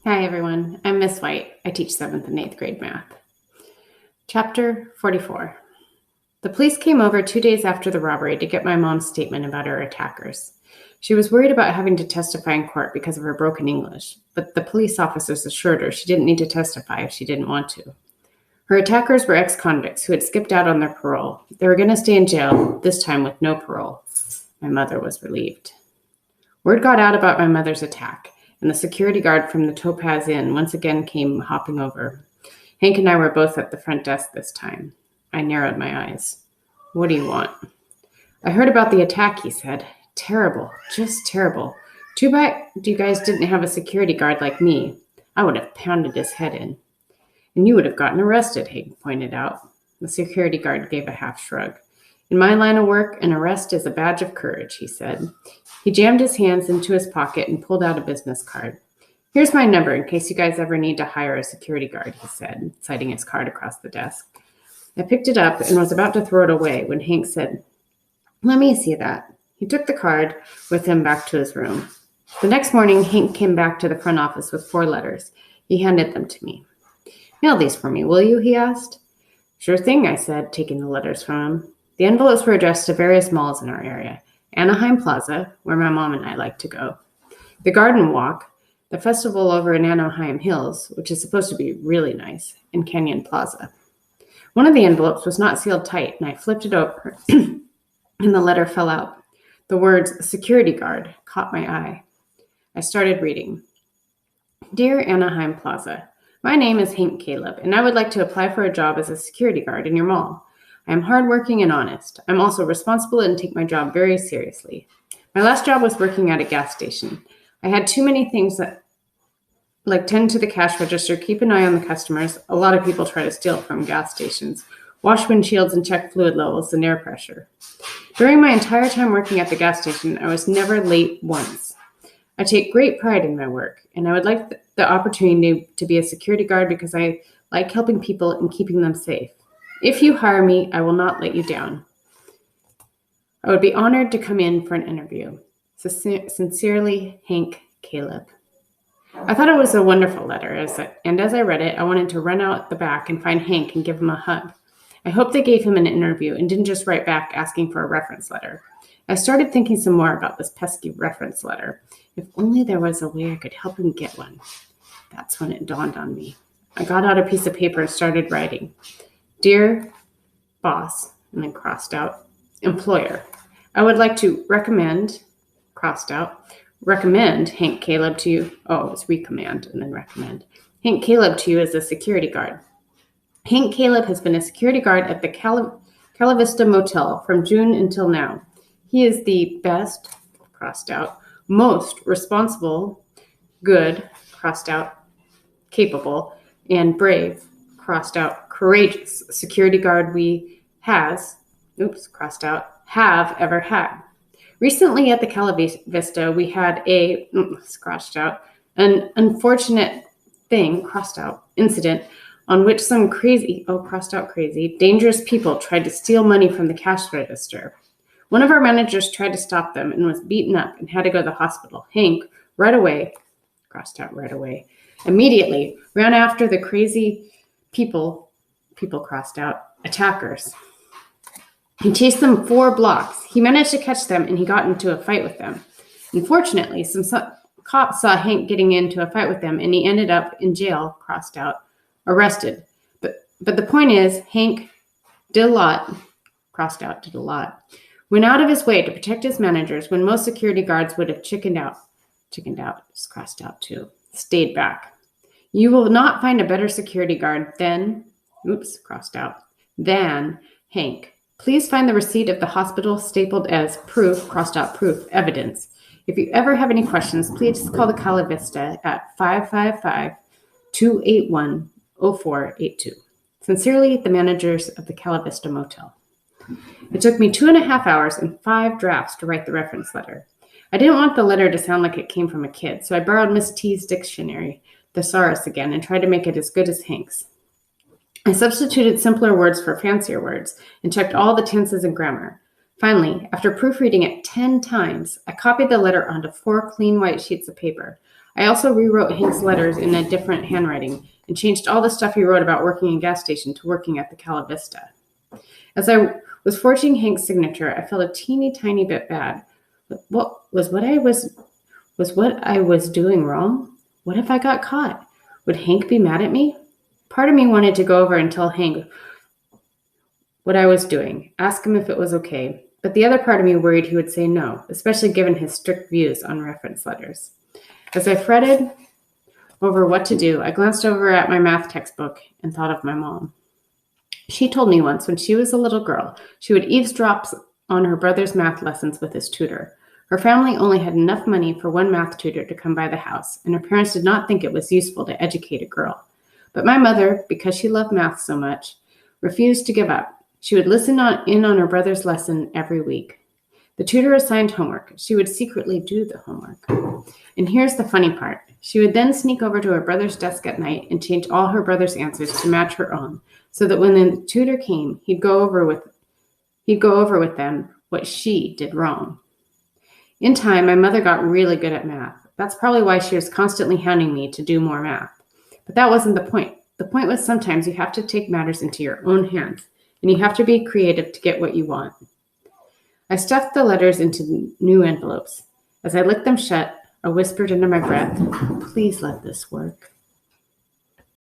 Hi, everyone. I'm Miss White. I teach 7th and 8th grade math. Chapter 44. The police came over 2 days after the robbery to get my mom's statement about her attackers. She was worried about having to testify in court because of her broken English, but the police officers assured her she didn't need to testify if she didn't want to. Her attackers were ex-convicts who had skipped out on their parole. They were going to stay in jail, this time with no parole. My mother was relieved. Word got out about my mother's attack, and the security guard from the Topaz Inn once again came hopping over. Hank and I were both at the front desk this time. I narrowed my eyes. What do you want? I heard about the attack, he said. Terrible, just terrible. Too bad you guys didn't have a security guard like me. I would have pounded his head in. And you would have gotten arrested, Hank pointed out. The security guard gave a half shrug. In my line of work, an arrest is a badge of courage, he said. He jammed his hands into his pocket and pulled out a business card. Here's my number in case you guys ever need to hire a security guard, he said, citing his card across the desk. I picked it up and was about to throw it away when Hank said, Let me see that. He took the card with him back to his room. The next morning, Hank came back to the front office with 4 letters. He handed them to me. Mail these for me, will you? He asked. Sure thing, I said, taking the letters from him. The envelopes were addressed to various malls in our area. Anaheim Plaza, where my mom and I like to go. The Garden Walk, the festival over in Anaheim Hills, which is supposed to be really nice, and Canyon Plaza. One of the envelopes was not sealed tight, and I flipped it over, and the letter fell out. The words, security guard, caught my eye. I started reading. Dear Anaheim Plaza, my name is Hank Caleb, and I would like to apply for a job as a security guard in your mall. I am hardworking and honest. I'm also responsible and take my job very seriously. My last job was working at a gas station. I had too many things like tend to the cash register, keep an eye on the customers. A lot of people try to steal from gas stations, wash windshields and check fluid levels and air pressure. During my entire time working at the gas station, I was never late once. I take great pride in my work, and I would like the opportunity to be a security guard because I like helping people and keeping them safe. If you hire me, I will not let you down. I would be honored to come in for an interview. Sincerely, Hank Caleb. I thought it was a wonderful letter, and as I read it, I wanted to run out the back and find Hank and give him a hug. I hope they gave him an interview and didn't just write back asking for a reference letter. I started thinking some more about this pesky reference letter. If only there was a way I could help him get one. That's when it dawned on me. I got out a piece of paper and started writing. Dear boss, and then crossed out, employer, I would like to recommend, crossed out, recommend Hank Caleb to you. Oh, it was recommend and then recommend. Hank Caleb to you as a security guard. Hank Caleb has been a security guard at the Cala Vista Motel from June until now. He is the best, crossed out, most responsible, good, crossed out, capable, and brave, crossed out, courageous security guard we have ever had. Recently at the Cala Vista, we had an unfortunate incident on which some crazy, dangerous people tried to steal money from the cash register. One of our managers tried to stop them and was beaten up and had to go to the hospital. Hank, immediately ran after the crazy people, attackers. He chased them 4 blocks. He managed to catch them and he got into a fight with them. Unfortunately, some cops saw Hank getting into a fight with them and he ended up in jail, arrested. But the point is, Hank did a lot, went out of his way to protect his managers when most security guards would have chickened out, stayed back. You will not find a better security guard than Hank. Please find the receipt of the hospital stapled as proof, evidence. If you ever have any questions, please call the Cala Vista at 555-281-0482. Sincerely, the managers of the Cala Vista Motel. It took me 2.5 hours and 5 drafts to write the reference letter. I didn't want the letter to sound like it came from a kid, so I borrowed Miss T's dictionary, thesaurus again, and tried to make it as good as Hank's. I substituted simpler words for fancier words and checked all the tenses and grammar. Finally, after proofreading it 10 times, I copied the letter onto 4 clean white sheets of paper. I also rewrote Hank's letters in a different handwriting and changed all the stuff he wrote about working in a gas station to working at the Cala Vista. As I was forging Hank's signature, I felt a teeny tiny bit bad. What I was doing wrong? What if I got caught? Would Hank be mad at me? Part of me wanted to go over and tell Hank what I was doing, ask him if it was okay, but the other part of me worried he would say no, especially given his strict views on reference letters. As I fretted over what to do, I glanced over at my math textbook and thought of my mom. She told me once when she was a little girl, she would eavesdrop on her brother's math lessons with his tutor. Her family only had enough money for one math tutor to come by the house, and her parents did not think it was useful to educate a girl. But my mother, because she loved math so much, refused to give up. She would listen in on her brother's lesson every week. The tutor assigned homework. She would secretly do the homework. And here's the funny part. She would then sneak over to her brother's desk at night and change all her brother's answers to match her own, so that when the tutor came, he'd go over with them what she did wrong. In time, my mother got really good at math. That's probably why she was constantly hounding me to do more math. But that wasn't the point. The point was sometimes you have to take matters into your own hands, and you have to be creative to get what you want. I stuffed the letters into new envelopes. As I licked them shut, I whispered under my breath, "Please let this work."